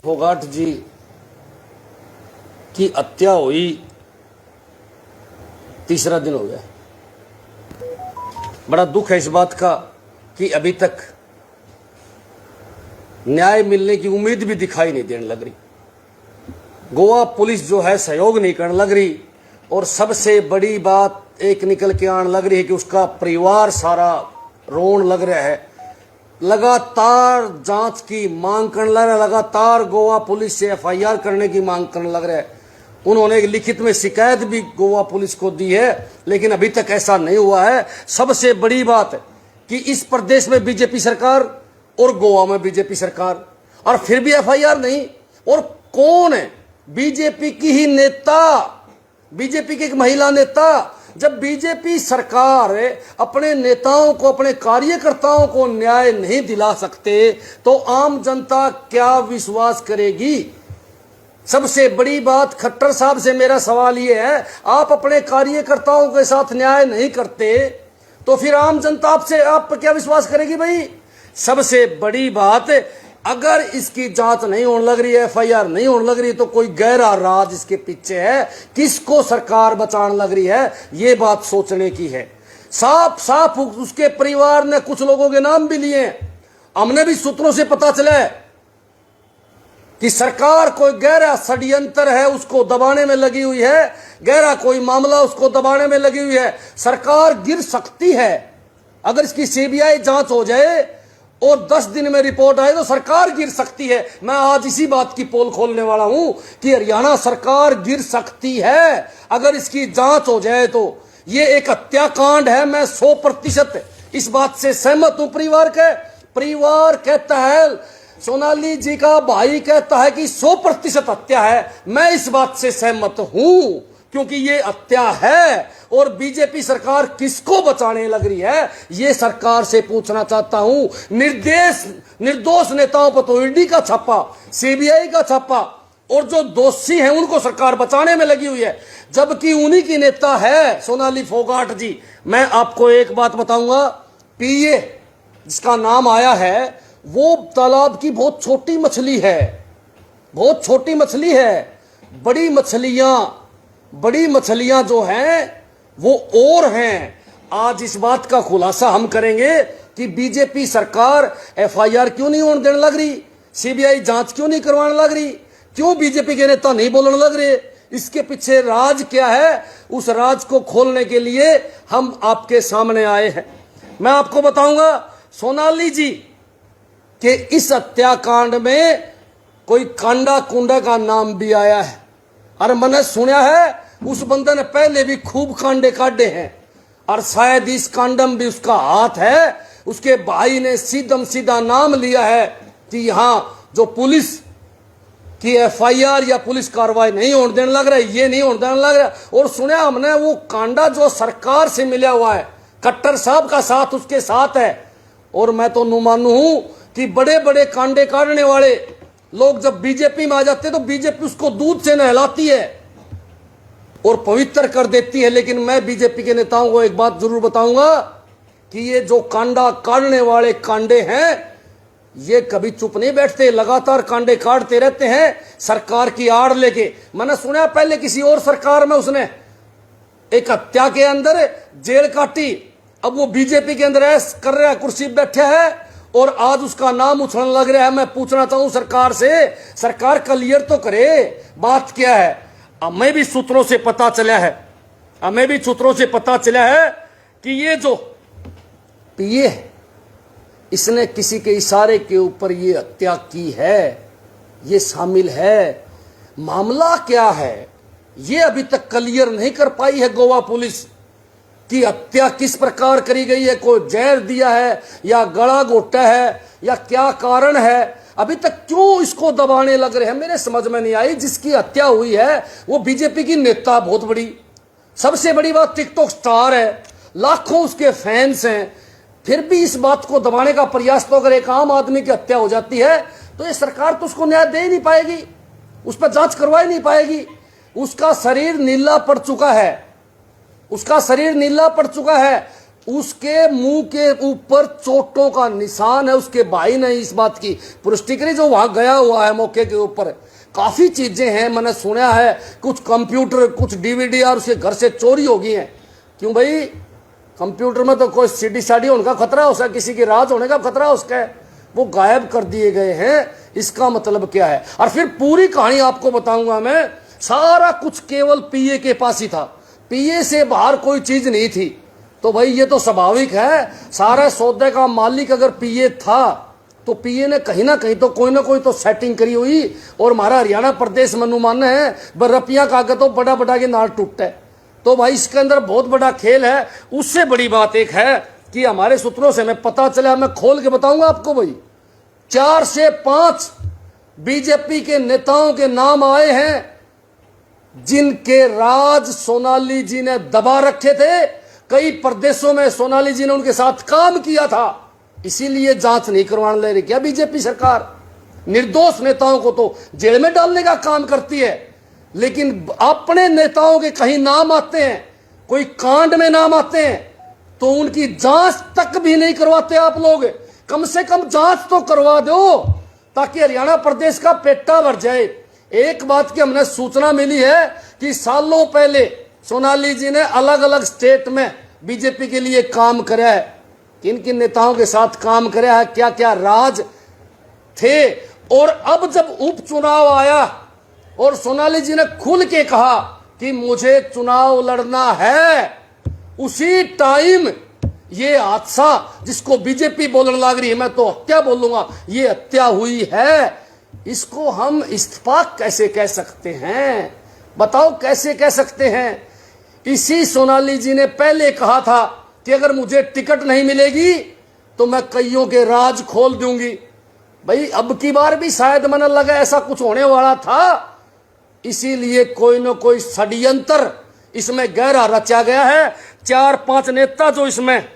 फोगाट जी की हत्या हुई तीसरा दिन हो गया। बड़ा दुख है इस बात का कि अभी तक न्याय मिलने की उम्मीद भी दिखाई नहीं देने लग रही। गोवा पुलिस जो है सहयोग नहीं करने लग रही, और सबसे बड़ी बात एक निकल के आने लग रही है कि उसका परिवार सारा रोन लग रहा है। लगातार जांच की मांग करने लग रहा है, लगातार गोवा पुलिस से एफआईआर करने की मांग करने लग रहा है। उन्होंने एक लिखित में शिकायत भी गोवा पुलिस को दी है, लेकिन अभी तक ऐसा नहीं हुआ है। सबसे बड़ी बात है कि इस प्रदेश में बीजेपी सरकार और गोवा में बीजेपी सरकार, और फिर भी एफआईआर नहीं। और कौन है? बीजेपी की ही नेता, बीजेपी की एक महिला नेता। जब बीजेपी सरकार अपने नेताओं को, अपने कार्यकर्ताओं को न्याय नहीं दिला सकते, तो आम जनता क्या विश्वास करेगी? सबसे बड़ी बात खट्टर साहब से मेरा सवाल यह है, आप अपने कार्यकर्ताओं के साथ न्याय नहीं करते तो फिर आम जनता आपसे आप पर क्या विश्वास करेगी भाई? सबसे बड़ी बात, अगर इसकी जांच नहीं होने लग रही है, एफआईआर नहीं होने लग रही, तो कोई गहरा राज इसके पीछे है। किसको सरकार बचाने लग रही है, ये बात सोचने की है। साफ साफ उसके परिवार ने कुछ लोगों के नाम भी लिए। हमने भी सूत्रों से पता चला है कि सरकार कोई गहरा षड्यंत्र है, उसको दबाने में लगी हुई है, गहरा कोई मामला उसको दबाने में लगी हुई है। सरकार गिर सकती है अगर इसकी सीबीआई जांच हो जाए और 10 दिन में रिपोर्ट आए तो सरकार गिर सकती है। मैं आज इसी बात की पोल खोलने वाला हूं कि हरियाणा सरकार गिर सकती है अगर इसकी जांच हो जाए तो। ये एक हत्याकांड है। मैं 100% इस बात से सहमत हूं। परिवार कहता है, सोनाली जी का भाई कहता है कि 100% हत्या है। मैं इस बात से सहमत हूं क्योंकि ये हत्या है। और बीजेपी सरकार किसको बचाने लग रही है, ये सरकार से पूछना चाहता हूं। निर्दोष नेताओं पर तो ईडी का छापा, सीबीआई का छापा, और जो दोषी हैं उनको सरकार बचाने में लगी हुई है, जबकि उन्हीं की नेता है सोनाली फोगाट जी। मैं आपको एक बात बताऊंगा, पीए जिसका नाम आया है वो तालाब की बहुत छोटी मछली है, बहुत छोटी मछली है। बड़ी मछलियां जो हैं वो और हैं। आज इस बात का खुलासा हम करेंगे कि बीजेपी सरकार एफआईआर क्यों नहीं होने देने लग रही, सीबीआई जांच क्यों नहीं करवाने लग रही, क्यों बीजेपी के नेता नहीं बोलने लग रहे, इसके पीछे राज क्या है। उस राज को खोलने के लिए हम आपके सामने आए हैं। मैं आपको बताऊंगा, सोनाली जी के इस हत्याकांड में कोई कांडा कुंडा का नाम भी आया है। और मैंने सुना है उस बंदे ने पहले भी खूब कांडे काटे हैं, और शायद इस कांडम भी उसका हाथ है। उसके भाई ने सीधा नाम लिया है कि यहां जो पुलिस की एफआईआर या पुलिस कार्रवाई नहीं होने देने लग रहा है, ये नहीं होने देने लग रहा है। और सुना हमने वो कांडा जो सरकार से मिला हुआ है, खट्टर साहब का साथ उसके साथ है। और मैं तो नुमानू हूं कि बड़े बड़े कांडे काटने वाले लोग जब बीजेपी में आ जाते हैं तो बीजेपी उसको दूध से नहलाती है और पवित्र कर देती है। लेकिन मैं बीजेपी के नेताओं को एक बात जरूर बताऊंगा कि ये जो कांडा काटने वाले कांडे हैं, ये कभी चुप नहीं बैठते, लगातार कांडे काटते रहते हैं सरकार की आड़ लेके। मैंने सुना पहले किसी और सरकार में उसने एक हत्या के अंदर जेल काटी, अब वो बीजेपी के अंदर ऐस कर रहा है, कुर्सी बैठा है और आज उसका नाम उछलने लग रहा है। मैं पूछना चाहूं सरकार से, सरकार क्लियर तो करे बात क्या है। हमें भी सूत्रों से पता चला है कि ये जो पीए है, इसने किसी के इशारे के ऊपर ये हत्या की है, ये शामिल है। मामला क्या है ये अभी तक क्लियर नहीं कर पाई है गोवा पुलिस की हत्या किस प्रकार करी गई है। कोई जहर दिया है या गला घोटा है या क्या कारण है, अभी तक क्यों इसको दबाने लग रहे हैं, मेरे समझ में नहीं आई। जिसकी हत्या हुई है वो बीजेपी की नेता, बहुत बड़ी, सबसे बड़ी बात टिकटॉक स्टार है, लाखों उसके फैंस हैं। फिर भी इस बात को दबाने का प्रयास, तो अगर एक आम आदमी की हत्या हो जाती है तो ये सरकार तो उसको न्याय दे ही नहीं पाएगी, उस पर जांच करवा ही नहीं पाएगी। उसका शरीर नीला पड़ चुका है, उसके मुंह के ऊपर चोटों का निशान है। उसके भाई ने इस बात की पुष्टि करी जो वहां गया हुआ है मौके के ऊपर। काफी चीजें हैं, मैंने सुना है कुछ कंप्यूटर, कुछ डीवीडी और उसके घर से चोरी हो गई है। क्यों भाई, कंप्यूटर में तो कोई सीडी साडी होने का खतरा है उसका, किसी की राज होने का खतरा है उसका, वो गायब कर दिए गए हैं। इसका मतलब क्या है? और फिर पूरी कहानी आपको बताऊंगा मैं। सारा कुछ केवल पीए के पास ही था, पीए से बाहर कोई चीज नहीं थी। तो भाई ये तो स्वाभाविक है, सारे सौदे का मालिक अगर पीए था तो पीए ने कहीं ना कहीं तो कोई ना कोई तो सेटिंग करी हुई। और हमारा हरियाणा प्रदेश मनुमान है बर्रपिया का आगे तो बड़ा बड़ा के नाल टूटता है। तो भाई इसके अंदर बहुत बड़ा खेल है। उससे बड़ी बात एक है कि हमारे सूत्रों से मैं पता चला, मैं खोल के बताऊंगा आपको भाई, 4 से 5 बीजेपी के नेताओं के नाम आए हैं जिनके राज सोनाली जी ने दबा रखे थे। कई प्रदेशों में सोनाली जी ने उनके साथ काम किया था, इसीलिए जांच नहीं करवाने ले रही क्या बीजेपी सरकार? निर्दोष नेताओं को तो जेल में डालने का काम करती है, लेकिन अपने नेताओं के कहीं नाम आते हैं, कोई कांड में नाम आते हैं तो उनकी जांच तक भी नहीं करवाते आप लोग। कम से कम जांच तो करवा दो ताकि हरियाणा प्रदेश का पेटा भर जाए। एक बात की हमने सूचना मिली है कि सालों पहले सोनाली जी ने अलग अलग स्टेट में बीजेपी के लिए काम करा है। किन किन नेताओं के साथ काम करा है, क्या क्या राज थे। और अब जब उपचुनाव आया और सोनाली जी ने खुल के कहा कि मुझे चुनाव लड़ना है, उसी टाइम ये हादसा जिसको बीजेपी बोलने लग रही है, मैं तो हत्या बोलूंगा, ये हत्या हुई है। इसको हम इस्तीफा कैसे कह सकते हैं? बताओ कैसे कह सकते हैं? इसी सोनाली जी ने पहले कहा था कि अगर मुझे टिकट नहीं मिलेगी तो मैं कईयों के राज खोल दूंगी। भाई अब की बार भी शायद मन लगा ऐसा कुछ होने वाला था, इसीलिए कोई न कोई षड्यंत्र इसमें गहरा रचा गया है। 4-5 नेता जो इसमें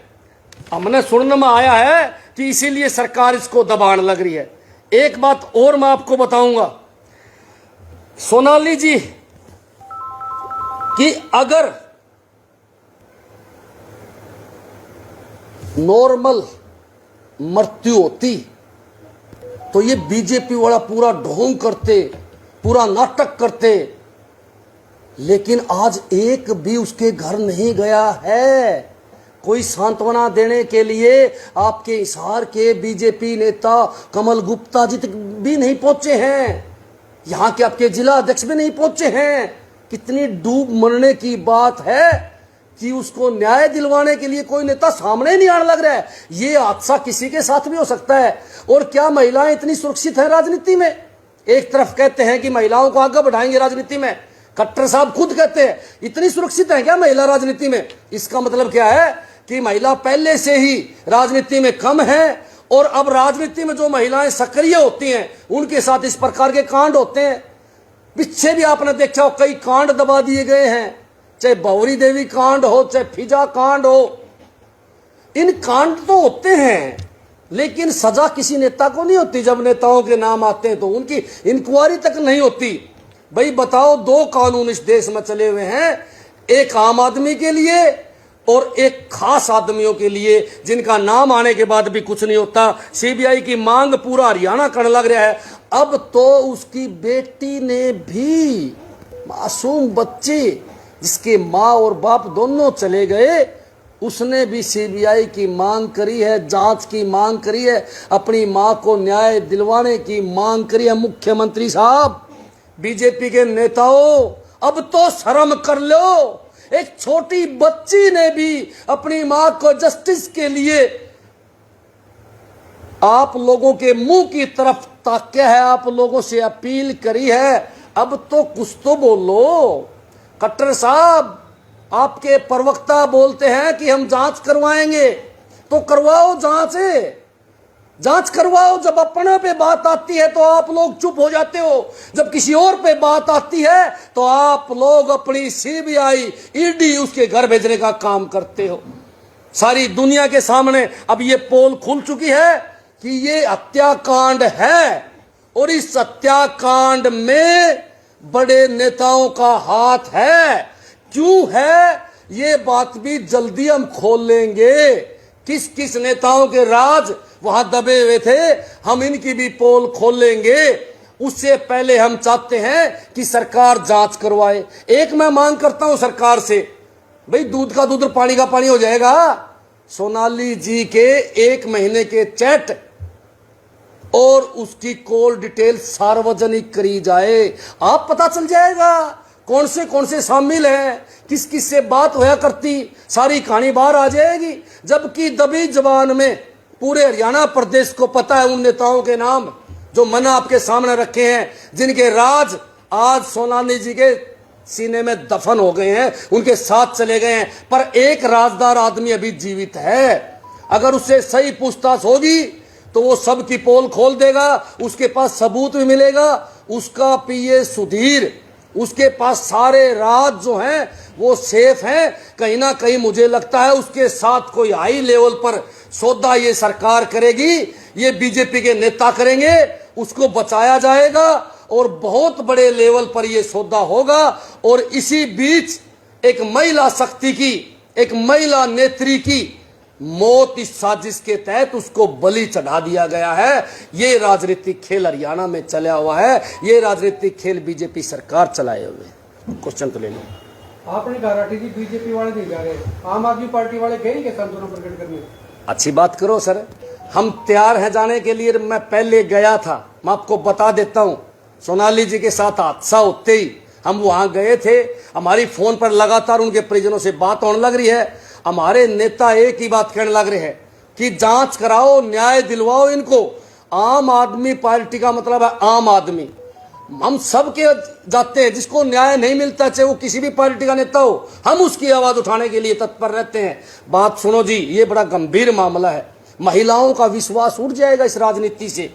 हमने सुनने में आया है कि इसीलिए सरकार इसको दबाने लग रही है। एक बात और मैं आपको बताऊंगा, सोनाली जी कि अगर नॉर्मल मृत्यु होती तो ये बीजेपी वाला पूरा ढोंग करते, पूरा नाटक करते, लेकिन आज एक भी उसके घर नहीं गया है। कोई सांत्वना देने के लिए आपके हिसार के बीजेपी नेता कमल गुप्ता जी तक भी नहीं पहुंचे हैं, यहां के आपके जिला अध्यक्ष भी नहीं पहुंचे हैं। कितनी डूब मरने की बात है कि उसको न्याय दिलवाने के लिए कोई नेता सामने नहीं आने लग रहा है। ये हादसा किसी के साथ भी हो सकता है। और क्या महिलाएं इतनी सुरक्षित है राजनीति में? एक तरफ कहते हैं कि महिलाओं को आगे बढ़ाएंगे राजनीति में, खट्टर साहब खुद कहते हैं इतनी सुरक्षित है क्या महिला राजनीति में? इसका मतलब क्या है कि महिला पहले से ही राजनीति में कम है और अब राजनीति में जो महिलाएं सक्रिय होती हैं उनके साथ इस प्रकार के कांड होते हैं। पीछे भी आपने देखा हो कई कांड दबा दिए गए हैं, चाहे बौरी देवी कांड हो, चाहे फिजा कांड हो। इन कांड तो होते हैं लेकिन सजा किसी नेता को नहीं होती। जब नेताओं के नाम आते हैं तो उनकी इंक्वायरी तक नहीं होती। भाई बताओ, 2 कानून इस देश में चले हुए हैं, एक आम आदमी के लिए और एक खास आदमियों के लिए जिनका नाम आने के बाद भी कुछ नहीं होता। सीबीआई की मांग पूरा हरियाणा करने लग रहा है। अब तो उसकी बेटी ने भी, मासूम बच्ची जिसके माँ और बाप दोनों चले गए, उसने भी सीबीआई की मांग करी है, जांच की मांग करी है, अपनी माँ को न्याय दिलवाने की मांग करी है। मुख्यमंत्री साहब, बीजेपी के नेताओं, अब तो शर्म कर लो। एक छोटी बच्ची ने भी अपनी मां को जस्टिस के लिए आप लोगों के मुंह की तरफ ताके है, आप लोगों से अपील करी है। अब तो कुछ तो बोलो। खट्टर साहब, आपके प्रवक्ता बोलते हैं कि हम जांच करवाएंगे, तो करवाओ जांच करवाओ। जब अपने पे बात आती है तो आप लोग चुप हो जाते हो, जब किसी और पे बात आती है तो आप लोग अपनी सीबीआई, ईडी उसके घर भेजने का काम करते हो। सारी दुनिया के सामने अब ये पोल खुल चुकी है कि ये हत्याकांड है और इस हत्याकांड में बड़े नेताओं का हाथ है। क्यों है? ये बात भी जल्दी हम खोल लेंगे। किस किस नेताओं के राज वहां दबे हुए थे, हम इनकी भी पोल खोल लेंगे। उससे पहले हम चाहते हैं कि सरकार जांच करवाए। एक मैं मांग करता हूं सरकार से, भाई दूध का दूध और पानी का पानी हो जाएगा। सोनाली जी के 1 महीने के चैट और उसकी कॉल डिटेल सार्वजनिक करी जाए, आप पता चल जाएगा कौन से शामिल हैं, किस किस से बात होया करती, सारी कहानी बाहर आ जाएगी। जबकि दबी जबान में पूरे हरियाणा प्रदेश को पता है उन नेताओं के नाम जो मैंने आपके सामने रखे हैं, जिनके राज आज सोनाली जी के सीने में दफन हो गए हैं, उनके साथ चले गए हैं। पर एक राजदार आदमी अभी जीवित है, अगर उससे सही पूछताछ होगी तो वो सब की पोल खोल देगा, उसके पास सबूत भी मिलेगा। उसका पीए सुधीर, उसके पास सारे राज जो हैं वो सेफ हैं। कहीं ना कहीं मुझे लगता है उसके साथ कोई हाई लेवल पर सौदा ये सरकार करेगी, ये बीजेपी के नेता करेंगे, उसको बचाया जाएगा और बहुत बड़े लेवल पर यह सौदा होगा। और इसी बीच एक महिला शक्ति की, एक महिला नेत्री की मौत इस साजिश के तहत उसको बलि चढ़ा दिया गया है। ये राजनीतिक खेल हरियाणा में चला हुआ है, ये राजनीतिक खेल बीजेपी सरकार चलाए हुए। क्वेश्चन तो ले लो। आपने कहा राठी जी बीजेपी वाले नहीं जा रहे, आम आदमी पार्टी वाले गए के संतुलन प्रकट करने? अच्छी बात करो सर, हम तैयार हैं जाने के लिए। मैं पहले गया था, मैं आपको बता देता हूं, सोनाली जी के साथ हादसा होते ही हम वहां गए थे। हमारी फोन पर लगातार उनके परिजनों से बात होने लग रही है। हमारे नेता एक ही बात कहने लग रहे हैं कि जांच कराओ, न्याय दिलवाओ इनको। आम आदमी पार्टी का मतलब है आम आदमी, हम सब के जाते हैं, जिसको न्याय नहीं मिलता चाहे वो किसी भी पार्टी का नेता हो, हम उसकी आवाज उठाने के लिए तत्पर रहते हैं। बात सुनो जी, ये बड़ा गंभीर मामला है। महिलाओं का विश्वास उठ जाएगा इस राजनीति से,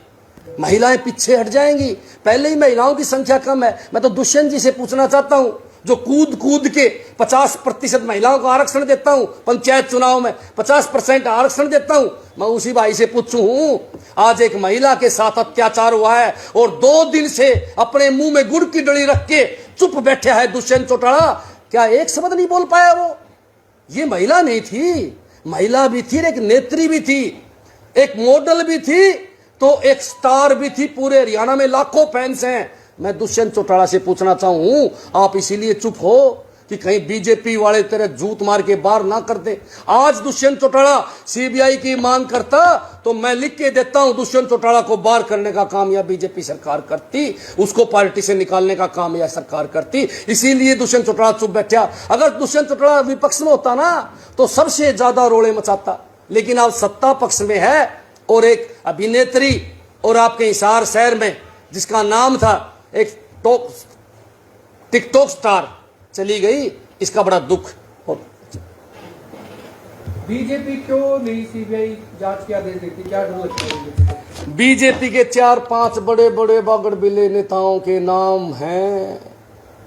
महिलाएं पीछे हट जाएंगी। पहले ही महिलाओं की संख्या कम है। मैं तो दुष्यंत जी से पूछना चाहता हूं, जो कूद कूद के 50% महिलाओं को आरक्षण देता हूं, पंचायत चुनाव में 50% आरक्षण देता हूं, मैं उसी भाई से पूछूं हूं, आज एक महिला के साथ अत्याचार हुआ है और 2 दिन से अपने मुंह में गुड़ की डली रख के चुप बैठा है दुष्यंत चौटाला। क्या एक शब्द नहीं बोल पाया वो? ये महिला नहीं थी, महिला भी थी, एक नेत्री भी थी, एक मॉडल भी थी, तो एक स्टार भी थी। पूरे हरियाणा में लाखों फैंस हैं। मैं दुष्यंत चौटाला से पूछना चाहूं, आप इसीलिए चुप हो कि कहीं बीजेपी वाले तेरे जूत मार के बाहर ना कर दे। आज दुष्यंत चौटाला सीबीआई की मांग करता तो मैं लिख के देता हूं, दुष्यंत चौटाला को बाहर करने का काम या बीजेपी सरकार करती, उसको पार्टी से निकालने का काम या सरकार करती। इसीलिए दुष्यंत चौटाला चुप बैठा। अगर दुष्यंत चौटाला विपक्ष में होता ना तो सबसे ज्यादा रोड़े मचाता, लेकिन आप सत्ता पक्ष में है। और एक अभिनेत्री और आपके हिसार शहर में जिसका नाम था एक टिकटॉक स्टार चली गई, इसका बड़ा दुख। बीजेपी क्यों नहीं सीबीआई जांच के आदेश देती, क्या डर लगता है? बीजेपी के 4-5 बड़े बड़े बागड़ बिले नेताओं के नाम हैं,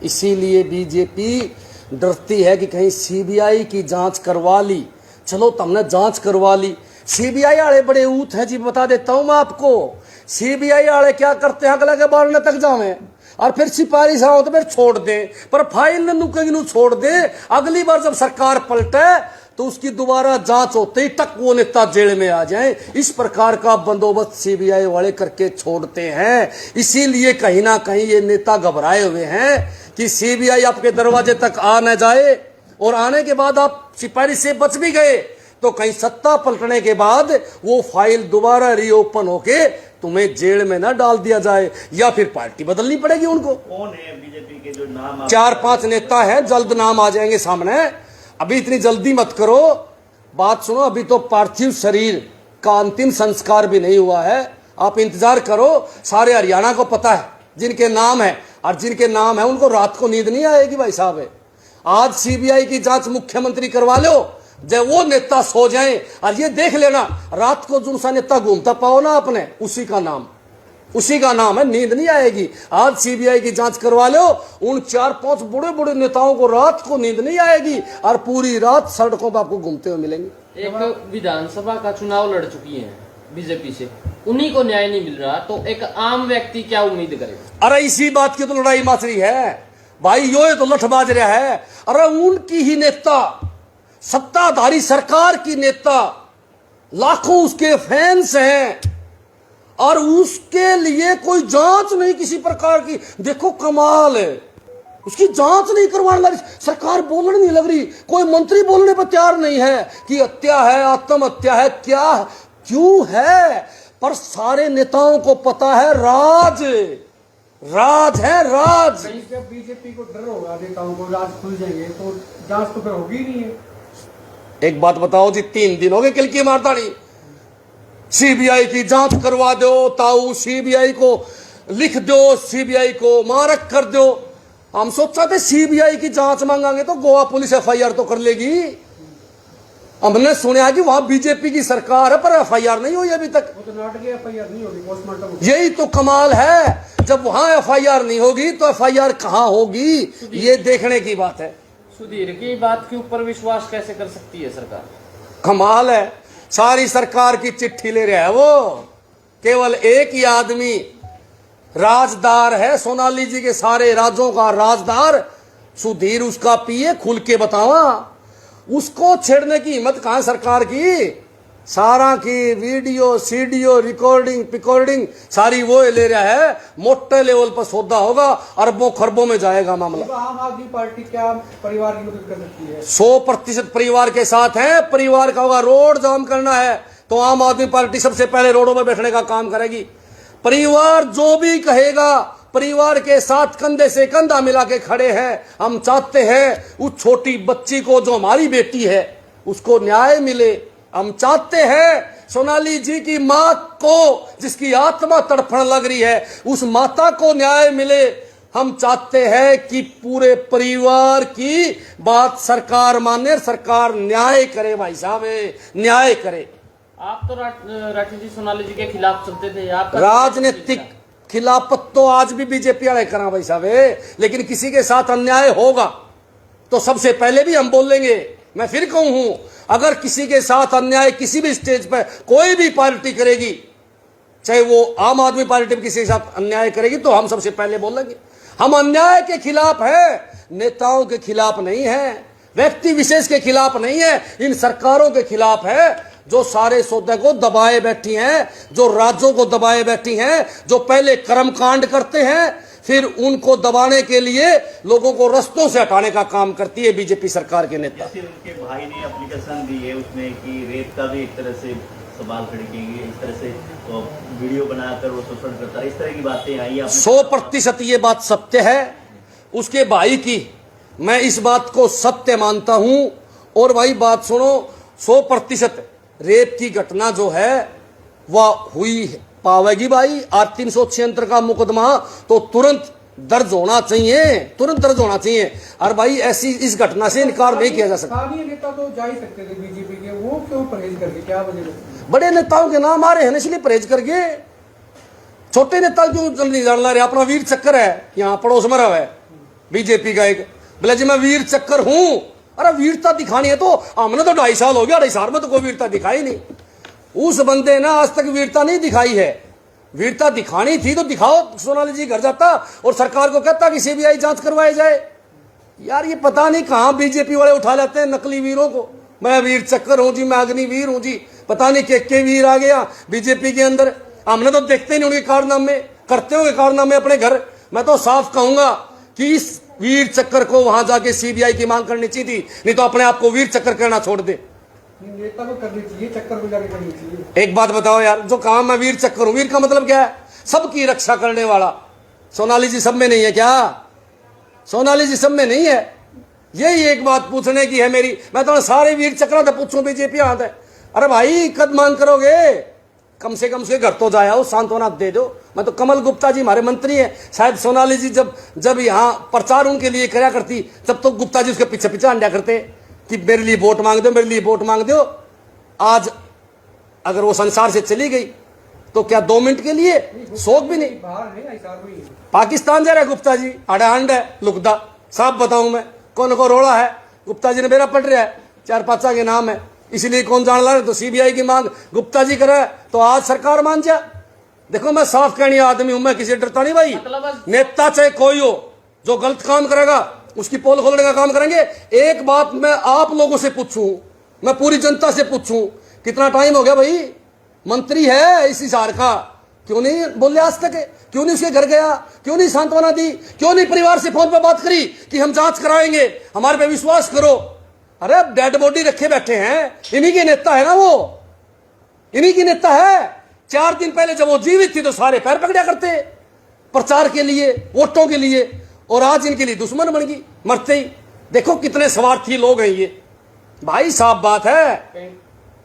इसीलिए बीजेपी डरती है कि कहीं सीबीआई की जांच करवा ली। चलो तुमने जांच करवा ली, सीबीआई वाले बड़े ऊत हैं जी, बता देता हूं मैं आपको। सीबीआई वाले क्या करते हैं, अगले के बारने तक जावे और फिर सिपाही साहब तो फिर छोड़ दे, पर फाइल नुकंग छोड़ दे। अगली बार जब सरकार पलटे तो उसकी दोबारा जांच होते ही तक वो नेता जेल में आ जाए। इस प्रकार का बंदोबस्त सीबीआई वाले करके छोड़ते हैं। इसीलिए कहीं ना कहीं ये नेता घबराए हुए हैं कि सीबीआई आपके दरवाजे तक आ न जाए, और आने के बाद आप सिपाही से बच भी गए तो कहीं सत्ता पलटने के बाद वो फाइल दोबारा रीओपन होके तुम्हें जेल में ना डाल दिया जाए, या फिर पार्टी बदलनी पड़ेगी उनको। कौन है बीजेपी के जो नाम? 4-5 नेता है, जल्द नाम आ जाएंगे सामने। अभी इतनी जल्दी मत करो, बात सुनो। अभी तो पार्थिव शरीर का अंतिम संस्कार भी नहीं हुआ है, आप इंतजार करो। सारे हरियाणा को पता है जिनके नाम है, और जिनके नाम है उनको रात को नींद नहीं आएगी भाई साहब। आज सीबीआई की जांच मुख्यमंत्री करवा लो, जब वो नेता सो जाए, और ये देख लेना रात को जो सा नेता घूमता पाओ ना अपने, उसी का नाम है, नींद नहीं आएगी। आज सीबीआई की जांच करवा लो, उन 4-5 बड़े बड़े नेताओं को रात को नींद नहीं आएगी और पूरी रात सड़कों पर आपको घूमते हुए मिलेंगे। एक विधानसभा का चुनाव लड़ चुकी है बीजेपी से, उन्हीं को न्याय नहीं मिल रहा, तो एक आम व्यक्ति क्या उम्मीद करेगा? अरे इसी बात की तो लड़ाई मच रही है। भाई यो तो लठ बाज रहा है। अरे उनकी ही नेता, सत्ताधारी सरकार की नेता, लाखों उसके फैंस हैं और उसके लिए कोई जांच नहीं किसी प्रकार की। देखो कमाल है, उसकी जांच नहीं करवाने लग रही सरकार, बोलने नहीं लग रही, कोई मंत्री बोलने पर तैयार नहीं है कि हत्या है, आत्महत्या है, क्या क्यों है। पर सारे नेताओं को पता है राज है राज। जब बीजेपी को डर होगा नेताओं को, राज खुल जाएंगे तो जांच तो फिर होगी ही नहीं है। एक बात बताओ जी, 3 दिन हो गए किल की मारदाड़ी, सीबीआई की जांच करवा दो, ताऊ सीबीआई को लिख दो, सीबीआई को मारक कर दो। हम सोचा थे सीबीआई की जांच मांगांगे तो गोवा पुलिस एफआईआर तो कर लेगी। हमने सुना कि वहां बीजेपी की सरकार है पर एफआईआर नहीं हुई अभी तक। वो तो नाटक एफआईआर नहीं होगी, पोस्टमार्टम। यही तो कमाल है, जब वहां एफआईआर नहीं होगी तो एफआईआर कहां होगी, ये देखने की बात है। सुधीर की बात के ऊपर विश्वास कैसे कर सकती है सरकार? कमाल है, सारी सरकार की चिट्ठी ले रहा है वो, केवल एक ही आदमी राजदार है, सोनाली जी के सारे राज्यों का राजदार सुधीर, उसका पिए खुल के बतावा। उसको छेड़ने की हिम्मत कहां सरकार की? सारा की वीडियो सीडियो रिकॉर्डिंग पिकॉर्डिंग सारी वो ले रहा है। मोटे लेवल पर सौदा होगा, अरबों खरबों में जाएगा मामला। तो आम आदमी पार्टी क्या परिवार की मदद कर सकती है? 100% परिवार के साथ है। परिवार का होगा रोड जाम करना है तो आम आदमी पार्टी सबसे पहले रोडों पर बैठने का काम करेगी। परिवार जो भी कहेगा, परिवार के साथ कंधे से कंधा मिला के खड़े हैं। हम चाहते हैं उस छोटी बच्ची को जो हमारी बेटी है उसको न्याय मिले। हम चाहते हैं सोनाली जी की मां को, जिसकी आत्मा तड़फन लग रही है, उस माता को न्याय मिले। हम चाहते हैं कि पूरे परिवार की बात सरकार माने, सरकार न्याय करे। भाई साहब न्याय करे। आप तो राठी जी सोनाली जी के खिलाफ चलते थे, आप राजनीतिक खिलाफत तो आज भी बीजेपी वाले करा भाई साहब, लेकिन किसी के साथ अन्याय होगा तो सबसे पहले भी हम बोलेंगे। मैं फिर कहूं हूं, अगर किसी के साथ अन्याय किसी भी स्टेज पर कोई भी पार्टी करेगी, चाहे वो आम आदमी पार्टी किसी के साथ अन्याय करेगी, तो हम सबसे पहले बोलेंगे। हम अन्याय के खिलाफ है, नेताओं के खिलाफ नहीं है, व्यक्ति विशेष के खिलाफ नहीं है, इन सरकारों के खिलाफ है जो सारे सौदे को दबाए बैठी हैं, जो राज्यों को दबाए बैठी हैं, जो पहले कर्मकांड करते हैं फिर उनको दबाने के लिए लोगों को रस्तों से हटाने का काम करती है बीजेपी सरकार के नेता। जैसे उनके भाई ने एप्लीकेशन दी है उसमें कि रेप का भी एक तरह से सवाल खड़े किए गए, इस तरह से तो वीडियो बनाकर वो शोषण करता है, इस तरह की बातें आई। 100% ये बात सत्य है उसके भाई की, मैं इस बात को सत्य मानता हूं। और भाई बात सुनो, 100% रेप की घटना जो है वह हुई पावेगी भाई। 376 का मुकदमा तो तुरंत दर्ज होना चाहिए, तुरंत दर्ज होना चाहिए। और भाई ऐसी इस घटना से इनकार नहीं किया जा सकता। स्थानीय नेता तो जा ही सकते थे बीजेपी के, वो क्यों परहेज करके, क्या वजह? बड़े नेताओं के नाम आ रहे हैं इसलिए परहेज करके, छोटे नेता क्यों नहीं जानना रहे? अपना वीर चक्कर है यहाँ पड़ोस में रहा है बीजेपी का एक, बोले जी मैं वीर चक्कर हूं। अरे वीरता दिखानी है तो हमने तो 2.5 साल हो गया, 2.5 साल में तो कोई वीरता दिखाई नहीं। उस बंदे ने आज तक वीरता नहीं दिखाई है। वीरता दिखानी थी तो दिखाओ, सोनाली जी घर जाता और सरकार को कहता कि सीबीआई जांच करवाई जाए। यार ये पता नहीं कहां बीजेपी वाले उठा लेते हैं नकली वीरों को। मैं वीर चक्कर हूं जी, मैं अग्निवीर हूं जी, पता नहीं के वीर आ गया बीजेपी के अंदर। हमने तो देखते नहीं उनके कारनामे, करते हुए कारनामे अपने घर। मैं तो साफ कहूंगा कि इस वीर चक्कर को वहां जाके सीबीआई की मांग करनी चाहिए थी, नहीं तो अपने आप को वीर चक्कर करना छोड़ दे। नेता को करनी चाहिए, चक्कर में जाके करनी चाहिए। एक बात बताओ यार, जो काम मैं वीर चक्कर हूं, वीर का मतलब क्या है? सबकी रक्षा करने वाला। सोनाली जी सब में नहीं है क्या? सोनाली जी सब में नहीं है। यही एक बात पूछने की है मेरी। मैं तो सारे वीर चक्र पूछूं बीजेपी हाथ है। अरे भाई कद मांग करोगे, कम से कम से घर तो जाया हो, सांत्वना दे दो। मैं तो कमल गुप्ता जी हमारे मंत्री हैं, शायद सोनाली जी जब यहाँ प्रचार उनके लिए कराया करती तब तो गुप्ता जी उसके पीछे पीछे अंडा करते कि मेरे लिए वोट मांग दो, मेरे लिए वोट मांग दो। आज अगर वो संसार से चली गई तो क्या 2 मिनट के लिए शोक भी नहीं? बाहर नहीं, ऐसा भी है। पाकिस्तान जा रहा है गुप्ता जी, अडांड है लुकदा। साफ बताऊं मैं कौन को रोड़ा है? गुप्ता जी ने मेरा पढ़ रहा है, 4-5 के नाम है, इसलिए कौन जान ला? तो सीबीआई की मांग गुप्ता जी करे तो आज सरकार मान जा। देखो मैं साफ कहनी आदमी हूं, मैं किसी डरता नहीं भाई। नेता चाहे कोई हो, जो गलत काम करेगा उसकी पोल खोलने का काम करेंगे। एक बात मैं आप लोगों से पूछूं, मैं पूरी जनता से पूछूं, कितना टाइम हो गया भाई, मंत्री है इस हिसार का, क्यों नहीं बोले आज तक? क्यों नहीं उसके घर गया? क्यों नहीं सांत्वना दी? क्यों नहीं परिवार से फोन पर बात करी कि हम जांच कराएंगे, हमारे पे विश्वास करो? अरे अब डेड बॉडी रखे बैठे हैं, इन्हीं के नेता है ना, वो इन्हीं की नेता है। 4 दिन पहले जब वो जीवित थी तो सारे पैर पकड़ा करते प्रचार के लिए, वोटों के लिए, और आज इनके लिए दुश्मन बन गई मरते ही। देखो कितने स्वार्थी लोग हैं ये, भाई साफ बात है। कहीं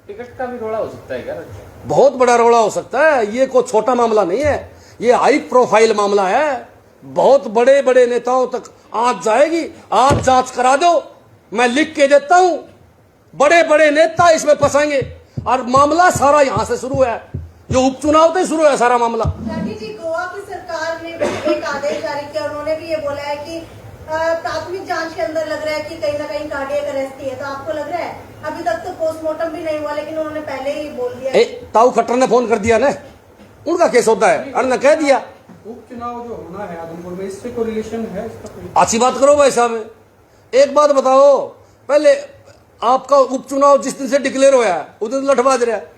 टिकट का भी रोड़ा हो सकता है क्या? बहुत बड़ा रोड़ा हो सकता है, ये कोई छोटा मामला नहीं है, ये हाई प्रोफाइल मामला है, बहुत बड़े बड़े नेताओं तक आज जाएगी। आप जांच करा दो, मैं लिख के देता हूं, बड़े बड़े नेता इसमें फंसेंगे। और मामला सारा यहां से शुरू है, जो उपचुनाव से शुरू है सारा मामला। लाठी जी, गोवा की सरकार ने भी एक आदेश जारी किया, उन्होंने भी ये बोला है कि प्राथमिक जांच के अंदर लग रहा है कि कहीं ना कहीं कार्डियक अरेस्ट है। तो आपको लग रहा है? अभी तक तो पोस्टमार्टम भी नहीं हुआ, लेकिन उन्होंने पहले ही बोल दिया। ताऊ खट्टर ने फोन कर दिया ना, उनका केस होता है, उन्होंने कह दिया। उपचुनाव जो होना है आदमपुर में, इससे कोई रिलेशन है इसका? कोई अच्छी बात करो भाई साहब। एक बात बताओ, पहले आपका उपचुनाव जिस दिन से डिक्लेयर हुआ है उस दिन लठबाज रहा है,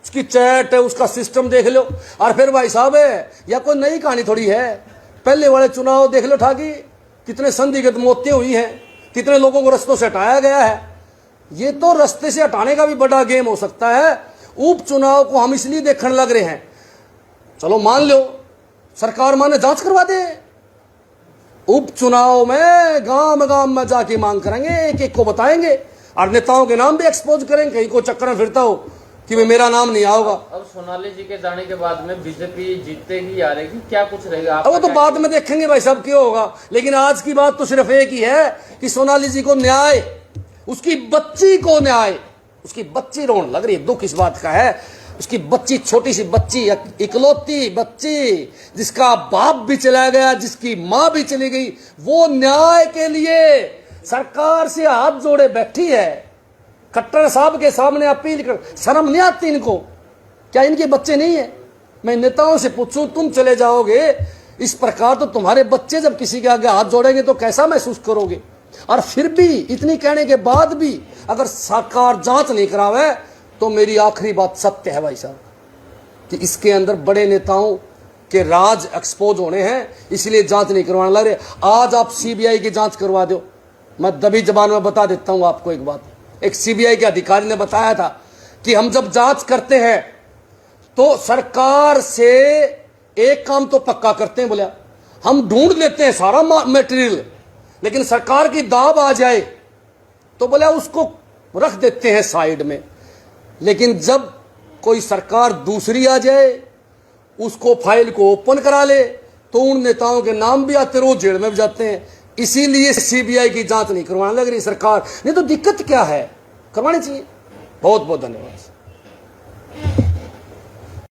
उसकी चैट है, उसका सिस्टम देख लो। और फिर भाई साहब है, या कोई नई कहानी थोड़ी है, पहले वाले चुनाव देख लो ठाकी, कितने संदिग्ध मौतें हुई हैं, कितने लोगों को रस्तों से हटाया गया है। ये तो रस्ते से हटाने का भी बड़ा गेम हो सकता है। उपचुनाव को हम इसलिए देखने लग रहे हैं, चलो मान लो सरकार माने जांच करवा दे, उपचुनाव में गांव गांव में जाके मांग करेंगे, एक एक को बताएंगे, और नेताओं के नाम भी एक्सपोज करेंगे, कहीं को चक्कर में फिरता हो कि मेरा नाम नहीं आओगा। अब सोनाली जी के जाने के बाद में बीजेपी जीतेगी, हारेगी, क्या कुछ रहेगा? अब वो तो बाद में देखेंगे भाई साहब क्यों होगा, लेकिन आज की बात तो सिर्फ एक ही है कि सोनाली जी को न्याय, उसकी बच्ची को न्याय, उसकी बच्ची रोने लग रही है, दुख इस बात का है, उसकी बच्ची, छोटी सी बच्ची, इकलौती बच्ची, जिसका बाप भी चला गया, जिसकी मां भी चली गई, वो न्याय के लिए सरकार से हाथ जोड़े बैठी है। खट्टर साहब के सामने अपील कर, शर्म नहीं आती इनको? क्या इनके बच्चे नहीं है? मैं नेताओं से पूछूं, तुम चले जाओगे इस प्रकार तो तुम्हारे बच्चे जब किसी के आगे हाथ जोड़ेंगे तो कैसा महसूस करोगे? और फिर भी इतनी कहने के बाद भी अगर सरकार जांच नहीं करावे तो मेरी आखिरी बात सत्य है भाई साहब, कि इसके अंदर बड़े नेताओं के राज एक्सपोज होने हैं, इसलिए जांच नहीं करवाने लग रहे। आज आप सीबीआई की जांच करवा दो, मैं दबी जबान में बता देता हूं आपको एक बात। एक सीबीआई के अधिकारी ने बताया था कि हम जब जांच करते हैं तो सरकार से एक काम तो पक्का करते हैं, बोला हम ढूंढ लेते हैं सारा मटेरियल, लेकिन सरकार की दाब आ जाए तो बोला उसको रख देते हैं साइड में। लेकिन जब कोई सरकार दूसरी आ जाए, उसको फाइल को ओपन करा ले, तो उन नेताओं के नाम भी आते, रोज जेल में भी जाते हैं। इसीलिए सीबीआई की जांच नहीं करवाने लग रही सरकार, नहीं तो दिक्कत क्या है, करवानी चाहिए। बहुत बहुत धन्यवाद।